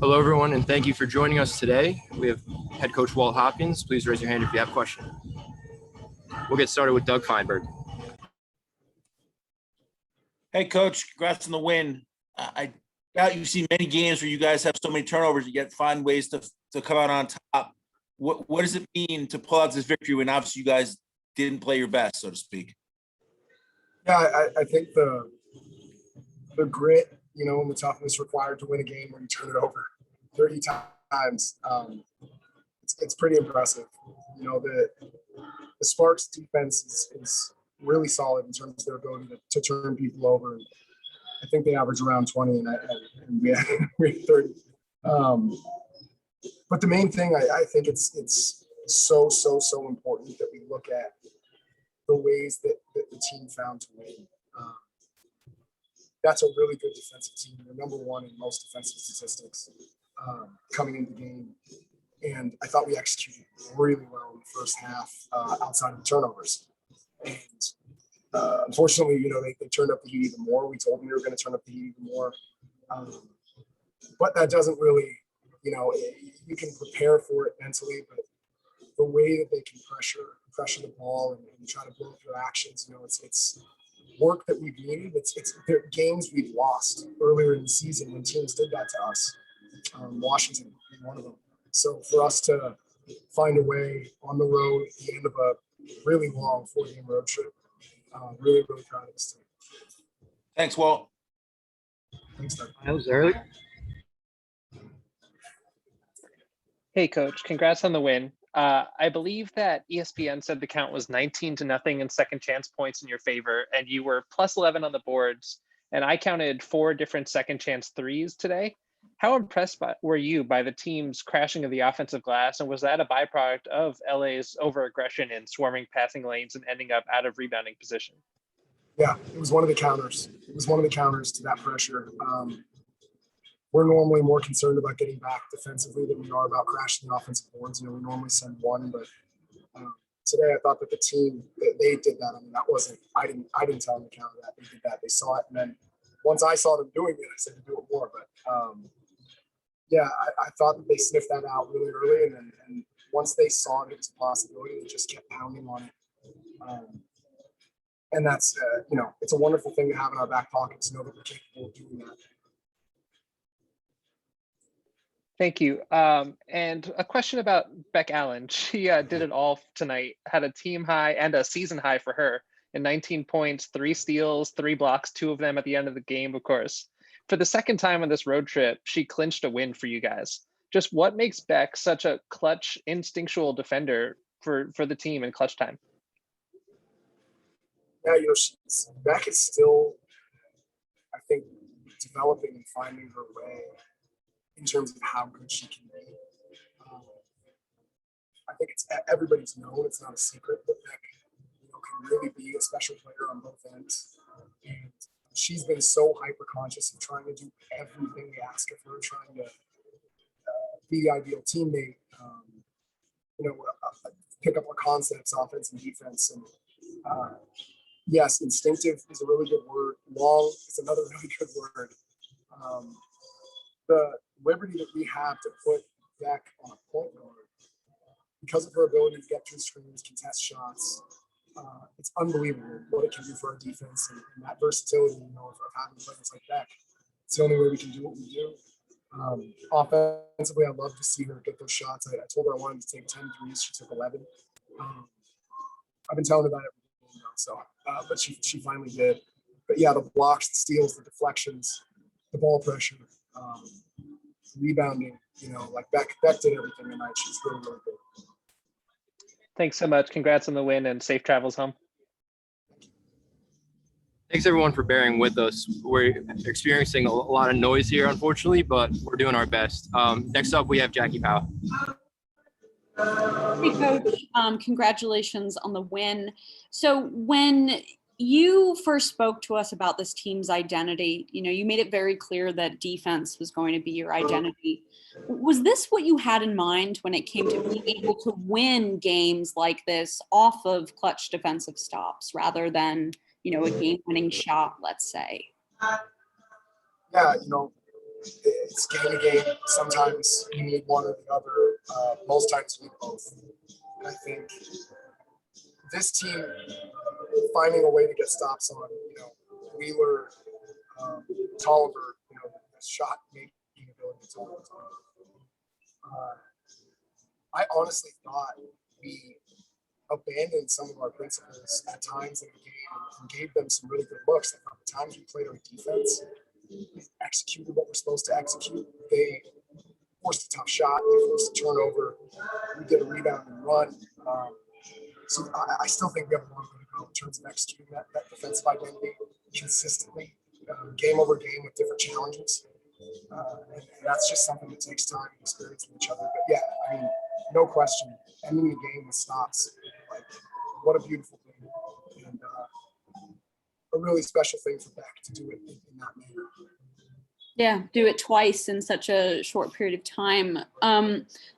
Hello, everyone, and thank you for joining us today. We have head coach Walt Hopkins. Please raise your hand if you have a question. We'll get started with Doug Feinberg. Hey, Coach, congrats on the win. I doubt you've seen many games where you guys have so many turnovers, you yet find ways to come out on top. What does it mean to pull out this victory when obviously you guys didn't play your best, so to speak? Yeah, I think the grit, and the toughness required to win a game when you turn it over 30 times, it's pretty impressive. The Sparks defense is really solid in terms of their ability to turn people over. And I think they average around 20, and we had 30. But the main thing, I think it's so important that we look at the ways that the team found to win. That's a really good defensive team. They're number one in most defensive statistics coming into the game. And I thought we executed really well in the first half outside of the turnovers. And unfortunately, they turned up the heat even more. We told them we were going to turn up the heat even more. But that doesn't really, you can prepare for it mentally, but the way that they can pressure the ball and try to blow through actions, it's work that we've needed. It's games we've lost earlier in the season when teams did that to us. Washington being one of them. So for us to find a way on the road at the end of a really long 4-game road trip, really proud of this team. Thanks, Walt. Thanks, Doug. Hey, Coach, congrats on the win. I believe that ESPN said the count was 19-0 in second chance points in your favor, and you were plus 11 on the boards. And I counted 4 different second chance threes today. How impressed were you by the team's crashing of the offensive glass? And was that a byproduct of LA's over-aggression in swarming passing lanes and ending up out of rebounding position? Yeah, it was one of the counters. It was one of the counters to that pressure. We're normally more concerned about getting back defensively than we are about crashing the offensive boards. We normally send one, but today I thought that the team, they did that. I mean, that wasn't, I didn't tell them to counter that. They did that. They saw it. And then once I saw them doing it, I said to do it more. But yeah, I thought that they sniffed that out really early. And once they saw it as a possibility, they just kept pounding on it. And that's, it's a wonderful thing to have in our back pocket to know that we're capable of doing that. Thank you. And a question about Beck Allen. She did it all tonight, had a team high and a season high for her in 19 points, 3 steals, 3 blocks, 2 of them at the end of the game, of course. For the second time on this road trip, she clinched a win for you guys. Just what makes Beck such a clutch, instinctual defender for the team in clutch time? Yeah, Beck is still, I think, developing and finding her way in terms of how good she can be. I think everybody's known, it's not a secret, that Beck can really be a special player on both ends. And she's been so hyper-conscious of trying to do everything we ask of her, trying to be the ideal teammate, pick up our concepts, offense and defense. And yes, instinctive is a really good word. Long is another really good word. The liberty that we have to put Beck on a point guard because of her ability to get through screens, contest shots. It's unbelievable what it can do for our defense and that versatility, of having players like Beck. It's the only way we can do what we do. Offensively, I'd love to see her get those shots. I told her I wanted to take 10 threes. She took 11. I've been telling her that every game now, but she finally did. But yeah, the blocks, the steals, the deflections, the ball pressure, rebounding, Beck did everything tonight. She's really, really good. Thanks so much. Congrats on the win and safe travels home. Thanks everyone for bearing with us. We're experiencing a lot of noise here, unfortunately, but we're doing our best. Next up, we have Jackie Powell. Hey, Coach. Congratulations on the win. So when you first spoke to us about this team's identity, you made it very clear that defense was going to be your identity. Was this what you had in mind when it came to being able to win games like this off of clutch defensive stops rather than, a game-winning shot, let's say? yeah, it's game to game. Sometimes you need one or the other. Most times you need both. And I think this team finding a way to get stops on, Wheeler, Tolliver, the shot making ability to I honestly thought we abandoned some of our principles at times in the game and gave them some really good looks. I thought the times we played our defense, we executed what we're supposed to execute. They forced a tough shot, they forced a turnover, we get a rebound and run. So I still think we have a long way to go in terms of executing that defensive identity consistently, game over game with different challenges. And that's just something that takes time and experience with each other. But yeah, I mean, no question, ending the game with stops, like what a beautiful thing, and a really special thing for Beck to do it in that manner. Yeah, do it twice in such a short period of time.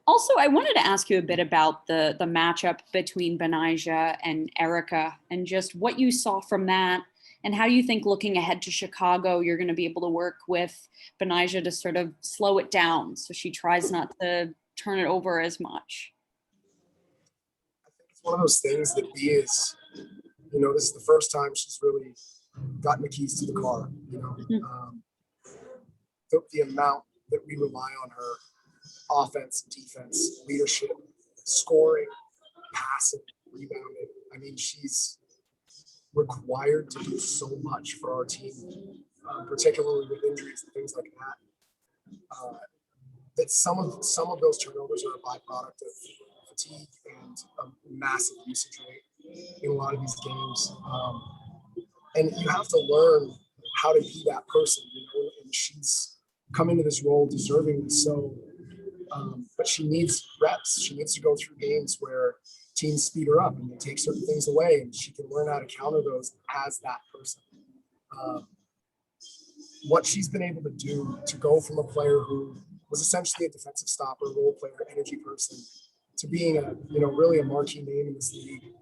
Also, I wanted to ask you a bit about the matchup between Benijah and Erica and just what you saw from that and how you think looking ahead to Chicago, you're going to be able to work with Benijah to sort of slow it down so she tries not to turn it over as much. I think it's one of those things that B is, this is the first time she's really gotten the keys to the car, the amount that we rely on her offense, defense, leadership, scoring, passing, rebounding. I mean, she's required to do so much for our team, particularly with injuries and things like that. That some of those turnovers are a byproduct of fatigue and a massive usage rate in a lot of these games. And you have to learn how to be that person, and she's come into this role deservingly so. But she needs reps. She needs to go through games where teams speed her up and they take certain things away, and she can learn how to counter those as that person. What she's been able to do to go from a player who was essentially a defensive stopper, role player, energy person, to being really a marquee name in this league,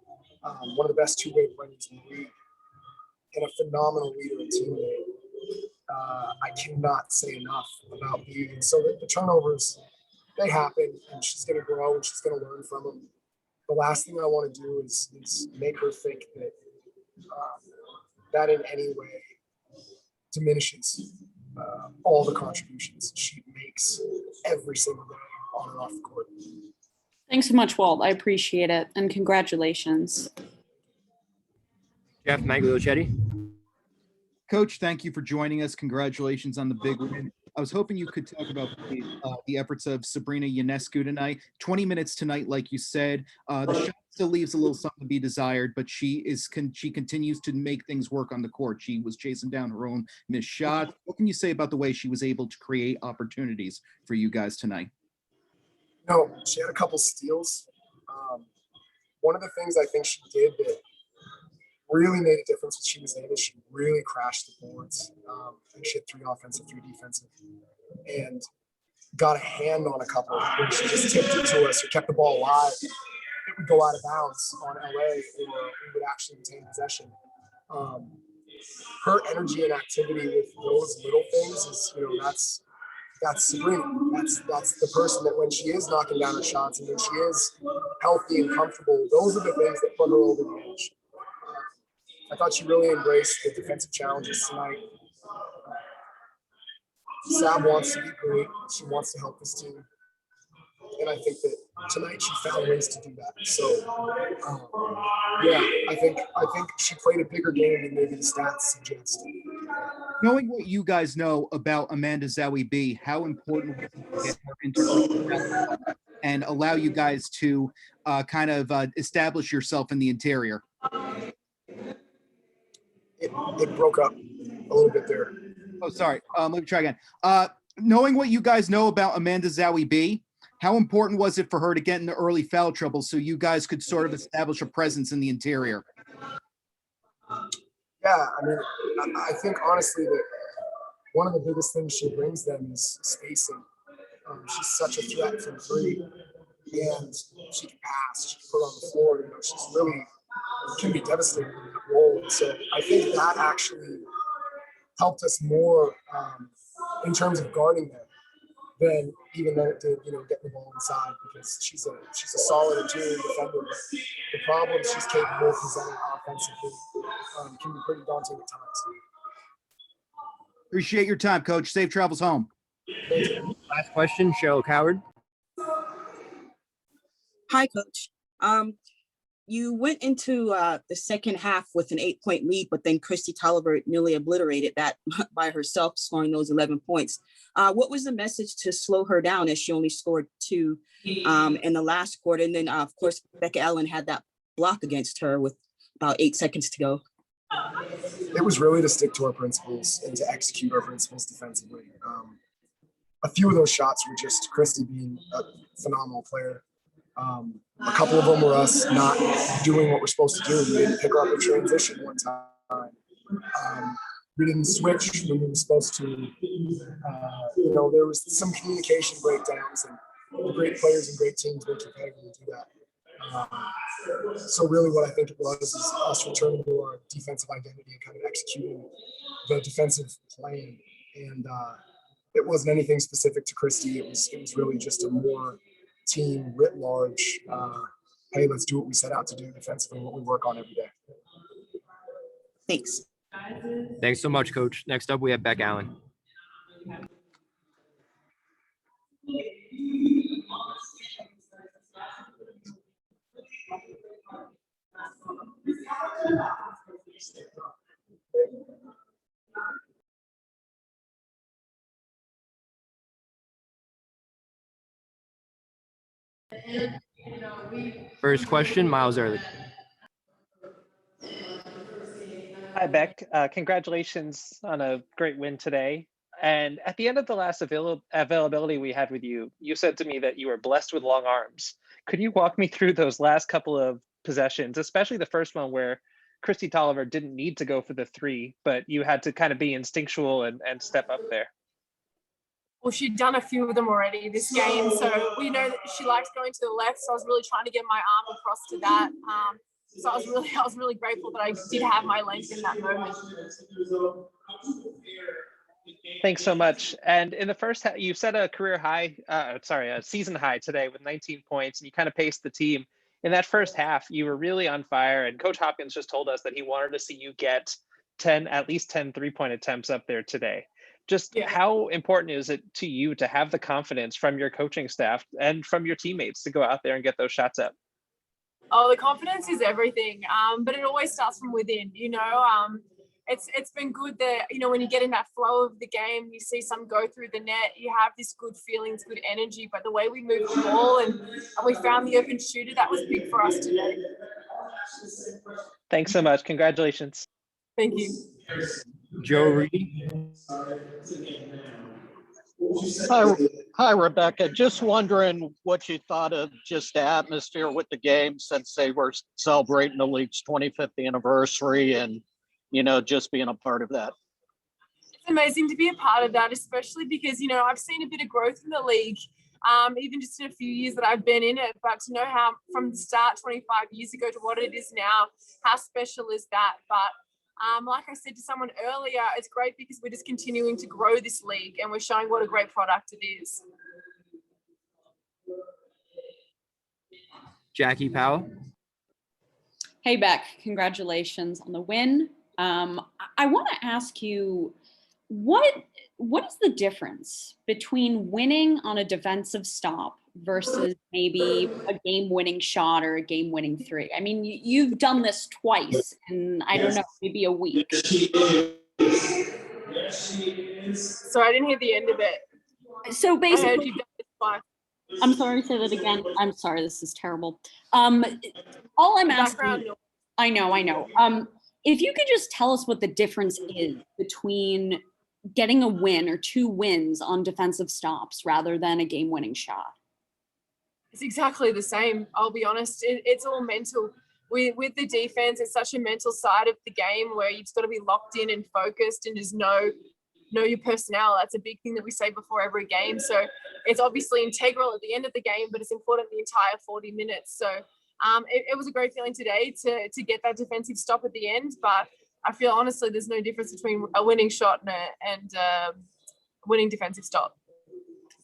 one of the best two-way players in the league, and a phenomenal leader and teammate. I cannot say enough about Bea. And so the turnovers, they happen, and she's going to grow and she's going to learn from them. The last thing I want to do is make her think that that in any way diminishes all the contributions she makes every single day on and off the court. Thanks so much, Walt. I appreciate it. And congratulations. Jeff Magliochetti. Coach, thank you for joining us. Congratulations on the big win. I was hoping you could talk about the efforts of Sabrina Ionescu tonight. 20 minutes tonight, like you said. The shot still leaves a little something to be desired, but she continues to make things work on the court. She was chasing down her own missed shot. What can you say about the way she was able to create opportunities for you guys tonight? No, she had a couple steals. One of the things I think she did that really made a difference when she was in it, she really crashed the boards. I think she had 3 offensive, 3 defensive, and got a hand on a couple where she just tipped it to us or kept the ball alive. It would go out of bounds on LA, or we would actually retain possession. Her energy and activity with those little things is, that's Sabrina. That's the person that when she is knocking down her shots and when she is healthy and comfortable, those are the things that put her over the edge. I thought she really embraced the defensive challenges tonight. Sab wants to be great. She wants to help this team. And I think that tonight she found ways to do that. So, yeah, I think she played a bigger game than maybe the stats suggest. Knowing what you guys know about Amanda Zawi B, how important was it to get her into and allow you guys to establish yourself in the interior? It broke up a little bit there. Oh, sorry. Let me try again. Knowing what you guys know about Amanda Zawi B, how important was it for her to get into early foul trouble so you guys could sort of establish a presence in the interior? Yeah, I mean, I think honestly that one of the biggest things she brings them is spacing. She's such a threat from 3, and she can pass, she can put on the floor. She's really can be devastating in that role. So I think that actually helped us more in terms of guarding them than even though it did, getting the ball inside, because she's a solid interior defender. But the problems she's capable of presenting offensively can be pretty daunting at times. Appreciate your time, Coach. Safe travels home. Last question, Cheryl Coward. Hi, Coach. You went into the second half with an 8-point lead, but then Christy Tolliver nearly obliterated that by herself, scoring those 11 points. What was the message to slow her down, as she only scored 2 in the last quarter? And then, of course, Beck Allen had that block against her with about 8 seconds to go. It was really to stick to our principles and to execute our principles defensively. A few of those shots were just Christy being a phenomenal player. A couple of them were us not doing what we're supposed to do. We didn't pick her up in transition one time. We didn't switch when we were supposed to. There was some communication breakdowns, and great players and great teams make you pay when you do that. So really what I think it was is us returning to our defensive identity and kind of executing the defensive plan. And it wasn't anything specific to Christy. It was really just a more team writ large. Hey, let's do what we set out to do defensively, what we work on every day. Thanks. Thanks so much, Coach. Next up, we have Beck Allen. First question, Miles Ehrlich. Hi, Beck. Congratulations on a great win today. And at the end of the last availability we had with you, you said to me that you were blessed with long arms. Could you walk me through those last couple of possessions, especially the first one where Christy Tolliver didn't need to go for the 3, but you had to kind of be instinctual and step up there? Well, she'd done a few of them already this game, so we know that she likes going to the left. So I was really trying to get my arm across to that. So I was really grateful that I did have my length in that moment. Thanks so much. And in the first half, you set a a season high today with 19 points, and you kind of paced the team. In that first half, you were really on fire, and Coach Hopkins just told us that he wanted to see you get at least 10 3-point attempts up there today. How important is it to you to have the confidence from your coaching staff and from your teammates to go out there and get those shots up? Oh, the confidence is everything. But it always starts from within, It's been good that, when you get in that flow of the game, you see some go through the net, you have this good feelings, good energy, but the way we moved the ball and we found the open shooter, that was big for us today. Thanks so much. Congratulations. Thank you. Joe Reedy. Hi, Rebecca. Just wondering what you thought of just the atmosphere with the game since they were celebrating the league's 25th anniversary and, just being a part of that. It's amazing to be a part of that, especially because, I've seen a bit of growth in the league, even just in a few years that I've been in it. But to know how from the start 25 years ago to what it is now, how special is that? But like I said to someone earlier, it's great because we're just continuing to grow this league and we're showing what a great product it is. Jackie Powell. Hey, Beck, congratulations on the win. I want to ask you, what is the difference between winning on a defensive stop versus maybe a game-winning shot or a game-winning 3? I mean, you've done this twice in, I don't know, maybe a week. So I didn't hear the end of it. So basically, I heard you've done this twice. I'm sorry, say that again. I'm sorry, this is terrible. All I'm asking, I know. If you could just tell us what the difference is between getting a win or 2 wins on defensive stops rather than a game-winning shot. It's exactly the same. I'll be honest. It's all mental. With the defense, it's such a mental side of the game where you've got to be locked in and focused and just know your personnel. That's a big thing that we say before every game. So it's obviously integral at the end of the game, but it's important the entire 40 minutes. So it was a great feeling today to get that defensive stop at the end. But I feel honestly there's no difference between a winning shot and winning defensive stop.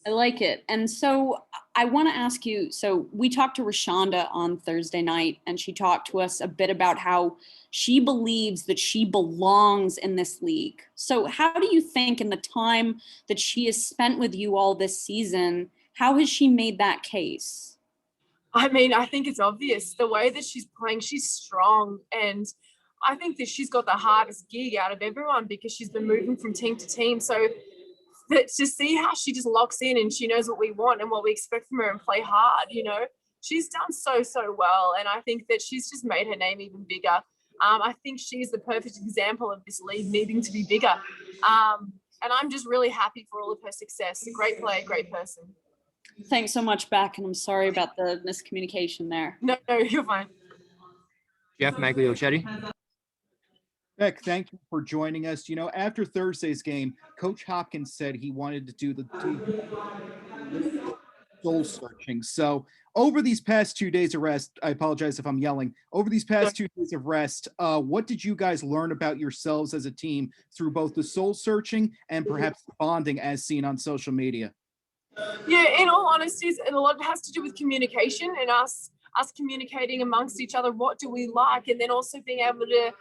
I like it. And so I want to ask you, so we talked to Rashonda on Thursday night, and she talked to us a bit about how she believes that she belongs in this league. So how do you think in the time that she has spent with you all this season, how has she made that case? I mean, I think it's obvious the way that she's playing, she's strong. And I think that she's got the hardest gig out of everyone because she's been moving from team to team. So that to see how she just locks in and she knows what we want and what we expect from her and play hard, she's done so well. And I think that she's just made her name even bigger. I think she's the perfect example of this league needing to be bigger. And I'm just really happy for all of her success. Great player, great person. Thanks so much, Beck, and I'm sorry about the miscommunication there. No, you're fine. Jeff Magliochetti. Beck, thank you for joining us. After Thursday's game, Coach Hopkins said he wanted to do the soul searching. So over these past 2 days of rest, I apologize if I'm yelling, over these past 2 days of rest, what did you guys learn about yourselves as a team through both the soul searching and perhaps bonding as seen on social media? Yeah, in all honesty, and a lot of it has to do with communication and us communicating amongst each other. What do we like? And then also being able to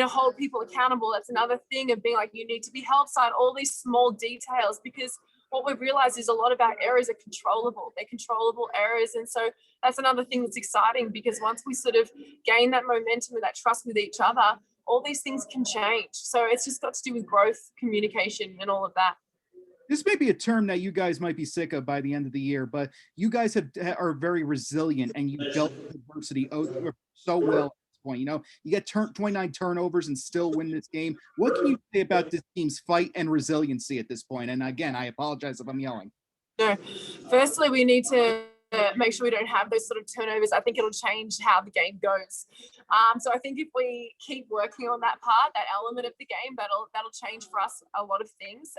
hold people accountable. That's another thing of being like, you need to be held side, all these small details, because what we've realized is a lot of our errors are controllable. They're controllable errors. And so that's another thing that's exciting, because once we sort of gain that momentum and that trust with each other, all these things can change. So it's just got to do with growth, communication, and all of that. This may be a term that you guys might be sick of by the end of the year, but you guys are very resilient and you dealt with adversity so well. Point. You get 29 turnovers and still win this game. What can you say about this team's fight and resiliency at this point? And again, I apologize if I'm yelling. No, firstly, we need to make sure we don't have those sort of turnovers. I think it'll change how the game goes. So I think if we keep working on that part, that element of the game, that'll change for us a lot of things.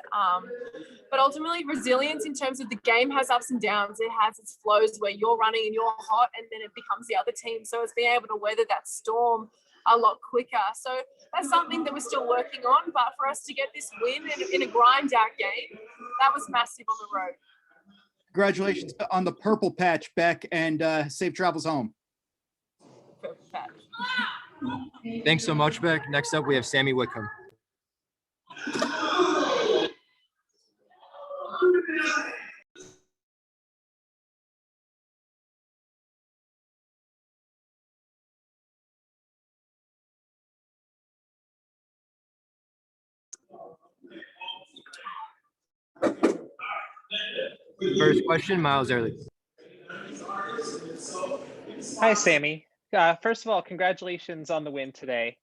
But ultimately, resilience in terms of the game has ups and downs. It has its flows where you're running and you're hot, and then it becomes the other team. So it's being able to weather that storm a lot quicker. So that's something that we're still working on. But for us to get this win in a grind out game, that was massive on the road. Congratulations on the purple patch, Beck, and safe travels home. Purple patch. Thanks so much, Beck. Next up, we have Sammy Wickham. First question, Miles Early. Hi, Sammy. First of all, congratulations on the win today.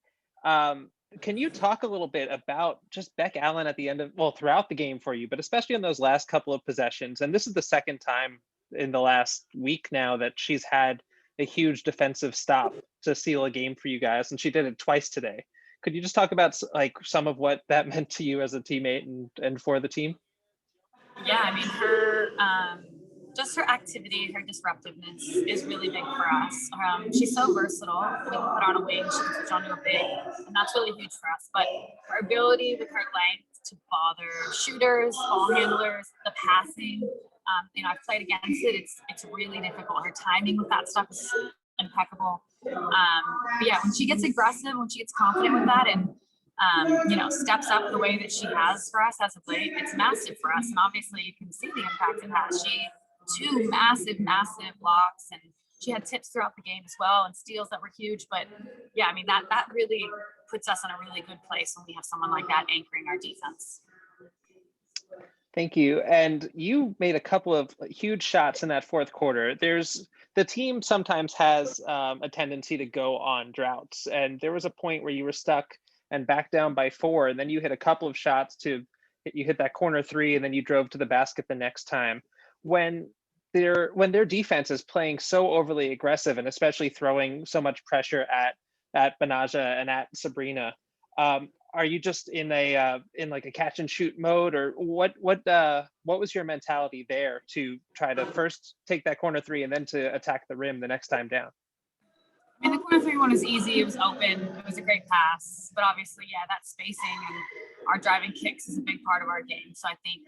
Can you talk a little bit about just Beck Allen at the end of, throughout the game for you, but especially in those last couple of possessions? And this is the second time in the last week now that she's had a huge defensive stop to seal a game for you guys, and she did it twice today. Could you just talk about some of what that meant to you as a teammate and for the team? Yeah, I mean, her just her activity, her disruptiveness is really big for us. She's so versatile. We can put on a wing, she can switch onto a big, and that's really huge for us. But her ability with her length to bother shooters, ball handlers, the passing, I've played against it. It's really difficult. Her timing with that stuff is impeccable. But yeah, when she gets aggressive, when she gets confident with that, and steps up the way that she has for us as of late, it's massive for us. And obviously you can see the impact it has. She 2 massive blocks, and she had tips throughout the game as well, and steals that were huge. But yeah, I mean, that really puts us in a really good place when we have someone like that anchoring our defense. Thank you. And you made a couple of huge shots in that fourth quarter. The team sometimes has a tendency to go on droughts, and there was a point where you were stuck and back down by 4, and then you hit a couple of shots you hit that corner 3, and then you drove to the basket the next time. When their defense is playing so overly aggressive, and especially throwing so much pressure at Benaja and at Sabrina, are you just in like a catch and shoot mode, or what was your mentality there to try to first take that corner 3 and then to attack the rim the next time down? I mean, the corner 3-1 was easy. It was open. It was a great pass. But obviously, yeah, that spacing and our driving kicks is a big part of our game. So I think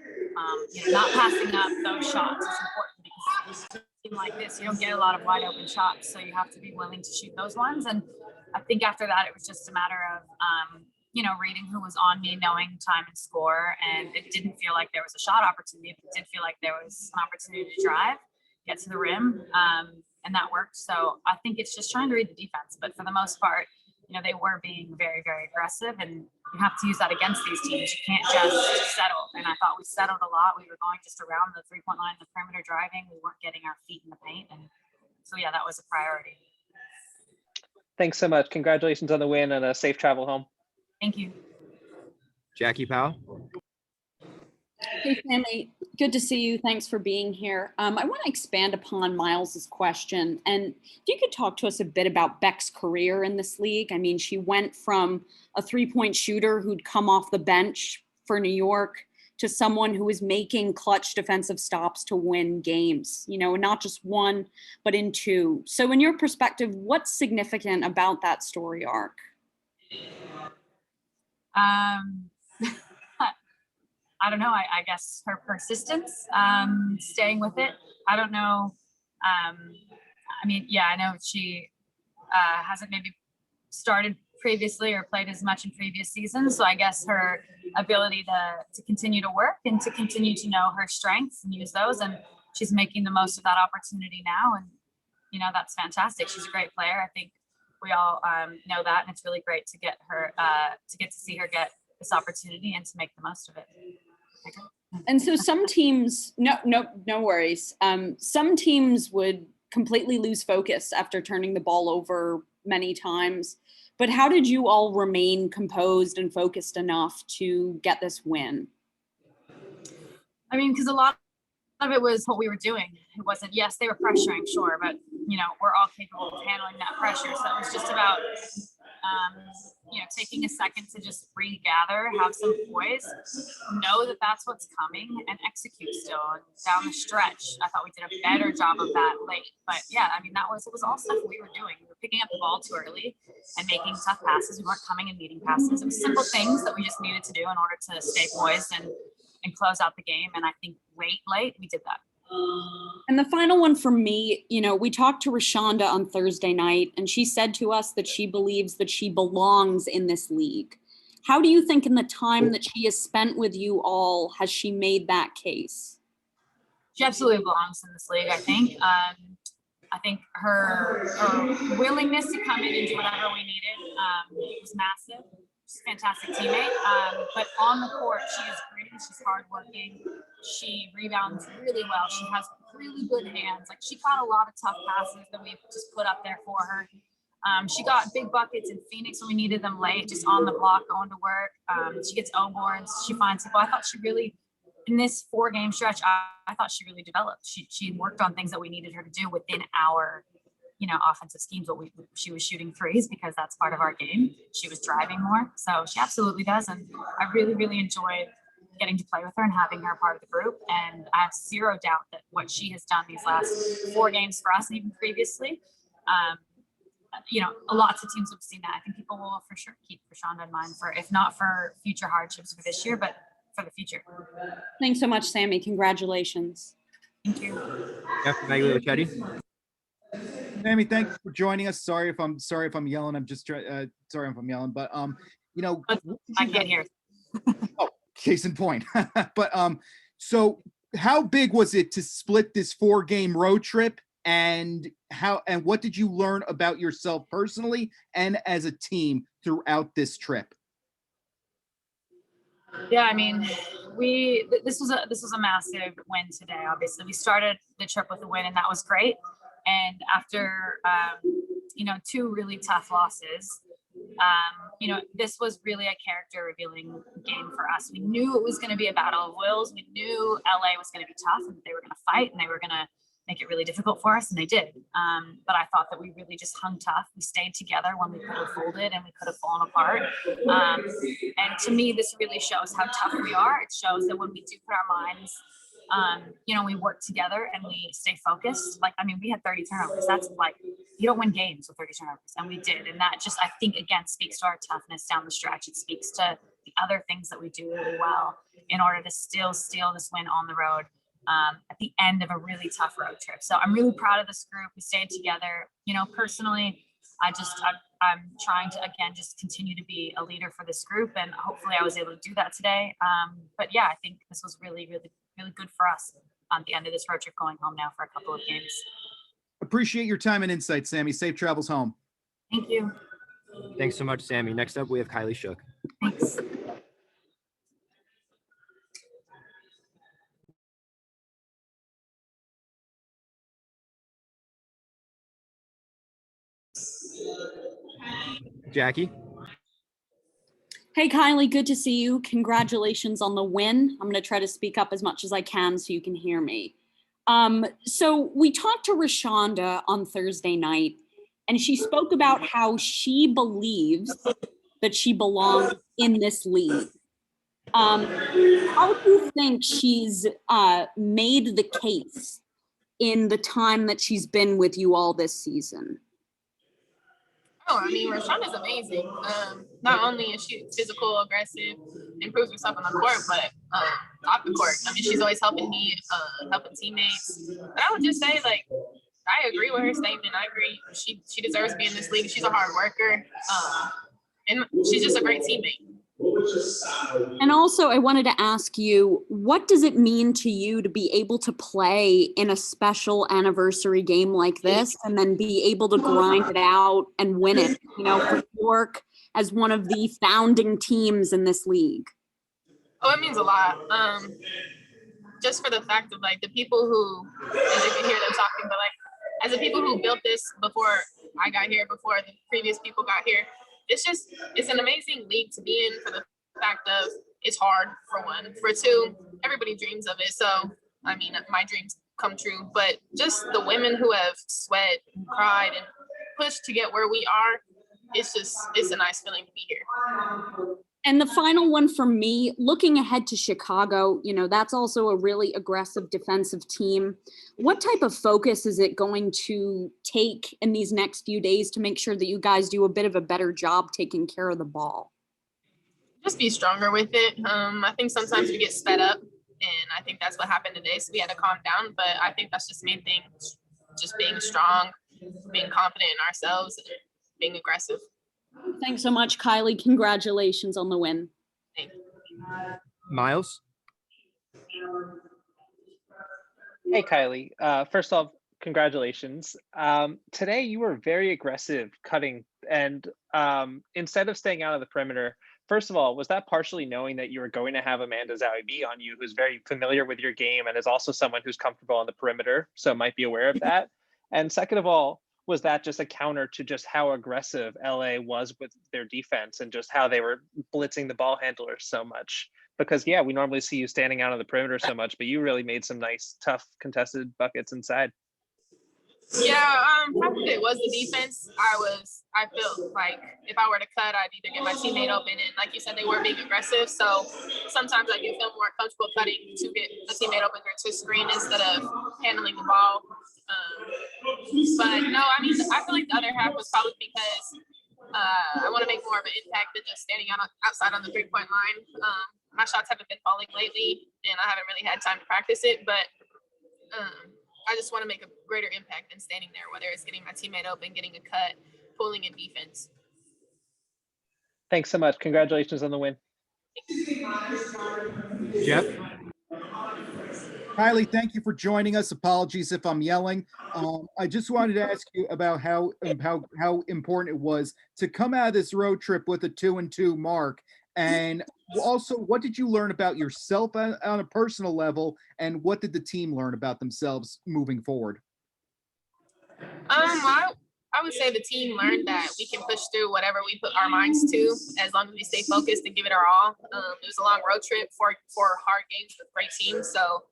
not passing up those shots is important because in a team like this, you don't get a lot of wide open shots. So you have to be willing to shoot those ones. And I think after that, it was just a matter of, reading who was on me, knowing time and score. And it didn't feel like there was a shot opportunity, but it did feel like there was an opportunity to drive, get to the rim. And that worked. So I think it's just trying to read the defense. But for the most part, they were being very, very aggressive. And you have to use that against these teams. You can't just settle. And I thought we settled a lot. We were going just around the 3-point line, the perimeter driving. We weren't getting our feet in the paint. And so, yeah, that was a priority. Thanks so much. Congratulations on the win and a safe travel home. Thank you. Jackie Powell. Hey, Sammy, good to see you. Thanks for being here. I want to expand upon Miles's question. And if you could talk to us a bit about Beck's career in this league. I mean, she went from a 3-point shooter who'd come off the bench for New York to someone who was making clutch defensive stops to win games, not just one, but in two. So in your perspective, what's significant about that story arc? I don't know. I guess her persistence, staying with it. I don't know. I know she hasn't maybe started previously or played as much in previous seasons. So I guess her ability to continue to work and to continue to know her strengths and use those. And she's making the most of that opportunity now. And, that's fantastic. She's a great player. I think we all know that. And it's really great to get her, to see her get this opportunity and to make the most of it. And so some teams, no worries. Some teams would completely lose focus after turning the ball over many times. But how did you all remain composed and focused enough to get this win? I mean, because a lot of it was what we were doing. It wasn't, yes, they were pressuring, sure, but, we're all capable of handling that pressure. So it was just about taking a second to just regather, have some poise, know that that's what's coming, and execute still. And down the stretch, I thought we did a better job of that late. But yeah, I mean, it was all stuff we were doing. We were picking up the ball too early and making tough passes. We weren't coming and meeting passes. It was simple things that we just needed to do in order to stay poised and close out the game. And I think late, we did that. And the final one for me, we talked to Rashonda on Thursday night, and she said to us that she believes that she belongs in this league. How do you think in the time that she has spent with you all, has she made that case? She absolutely belongs in this league, I think. I think her willingness to come in and do whatever we needed was massive. She's a fantastic teammate. But on the court, she is gritty. She's hardworking. She rebounds really well. She has really good hands. Like, she caught a lot of tough passes that we just put up there for her. She got big buckets in Phoenix when we needed them late, just on the block, going to work. She gets O-boards. She finds people. I thought she really, in this 4-game stretch, I thought she really developed. She worked on things that we needed her to do within our offensive schemes. But she was shooting threes because that's part of our game. She was driving more. So she absolutely does. And I really, really enjoyed getting to play with her and having her part of the group. And I have zero doubt that what she has done these last 4 games for us, and even previously, lots of teams have seen that. I think people will for sure keep Rashonda in mind for, if not for future hardships for this year, but for the future. Thanks so much, Sammy. Congratulations. Thank you. Sammy, thanks for joining us. Sorry if I'm yelling. I'm just sorry if I'm yelling, but I can't hear. Oh, case in point. But so how big was it to split this 4-game road trip, and what did you learn about yourself personally and as a team throughout this trip? Yeah, I mean, this was a massive win today. Obviously, we started the trip with a win, and that was great. And after 2 really tough losses, this was really a character revealing game for us. We knew it was going to be a battle of wills. We knew LA was going to be tough, and they were going to fight, and they were going to make it really difficult for us, and they did. But I thought that we really just hung tough. We stayed together when we could have folded and we could have fallen apart. And to me, this really shows how tough we are. It shows that when we do put our minds we work together and we stay focused. Like, I mean, we had 30 turnovers. That's like, you don't win games with 30 turnovers. And we did. And that just, I think, again, speaks to our toughness down the stretch. It speaks to the other things that we do really well in order to still steal this win on the road at the end of a really tough road trip. So I'm really proud of this group. We stayed together. Personally, I'm trying to, again, just continue to be a leader for this group. And hopefully I was able to do that today. But yeah, I think this was really, really, really good for us at the end of this road trip, going home now for a couple of games. Appreciate your time and insight, Sammy. Safe travels home. Thank you. Thanks so much, Sammy. Next up, we have Kylie Shook. Thanks. Jackie. Hey, Kylie, good to see you. Congratulations on the win. I'm going to try to speak up as much as I can so you can hear me. So we talked to Rashonda on Thursday night, and she spoke about how she believes that she belongs in this league. How do you think she's made the case in the time that she's been with you all this season? Oh, I mean, Rashonda's amazing. Not only is she physical, aggressive, improves herself on the court, but off the court. I mean, she's always helping me, helping teammates. But I would just say, like, I agree with her statement. I agree. She deserves to be in this league. She's a hard worker, and she's just a great teammate. And also, I wanted to ask you, what does it mean to you to be able to play in a special anniversary game like this and then be able to grind it out and win it, for York as one of the founding teams in this league? Oh, it means a lot. Just for the fact of, like, the people who, as you can hear them talking, but, like, as the people who built this before I got here, before the previous people got here, it's an amazing league to be in, for the fact of it's hard, for one. For two, everybody dreams of it. So, I mean, my dreams come true. But just the women who have sweat and cried and pushed to get where we are, it's a nice feeling to be here. And the final one for me, looking ahead to Chicago, that's also a really aggressive defensive team. What type of focus is it going to take in these next few days to make sure that you guys do a bit of a better job taking care of the ball? Just be stronger with it. I think sometimes we get sped up, and I think that's what happened today. So we had to calm down, but I think that's just the main thing, just being strong, being confident in ourselves, and being aggressive. Thanks so much, Kylie. Congratulations on the win. Thank you. Miles. Hey, Kylie. First off, congratulations. Today you were very aggressive cutting, and instead of staying out of the perimeter, first of all, was that partially knowing that you were going to have Amanda Zawibi on you, who's very familiar with your game and is also someone who's comfortable on the perimeter, so might be aware of that? And second of all, was that just a counter to just how aggressive LA was with their defense and just how they were blitzing the ball handlers so much? Because, yeah, we normally see you standing out on the perimeter so much, but you really made some nice, tough, contested buckets inside. Yeah, probably it was the defense. I felt like if I were to cut, I'd either get my teammate open, and like you said, they weren't being aggressive. So sometimes I do feel more comfortable cutting to get a teammate open or to screen instead of handling the ball. But no, I mean, I feel like the other half was probably because I want to make more of an impact than just standing outside on the 3-point line. My shots haven't been falling lately, and I haven't really had time to practice it, but I just want to make a greater impact than standing there, whether it's getting my teammate open, getting a cut, pulling in defense. Thanks so much. Congratulations on the win. Jeff. Kylie, thank you for joining us. Apologies if I'm yelling. I just wanted to ask you about how important it was to come out of this road trip with a 2-2 mark. And also, what did you learn about yourself on a personal level, and what did the team learn about themselves moving forward? I would say the team learned that we can push through whatever we put our minds to, as long as we stay focused and give it our all. It was a long road trip, for hard games with great teams, so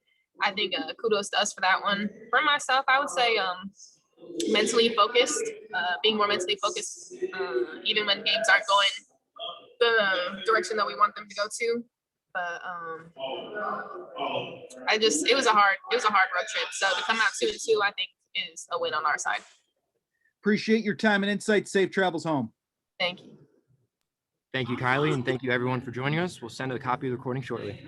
I think kudos to us for that one. For myself, I would say mentally focused, being more mentally focused, even when games aren't going the direction that we want them to go to. But it was a hard road trip. So to come out 2-2, I think is a win on our side. Appreciate your time and insight. Safe travels home. Thank you. Thank you, Kylie, and thank you everyone for joining us. We'll send a copy of the recording shortly.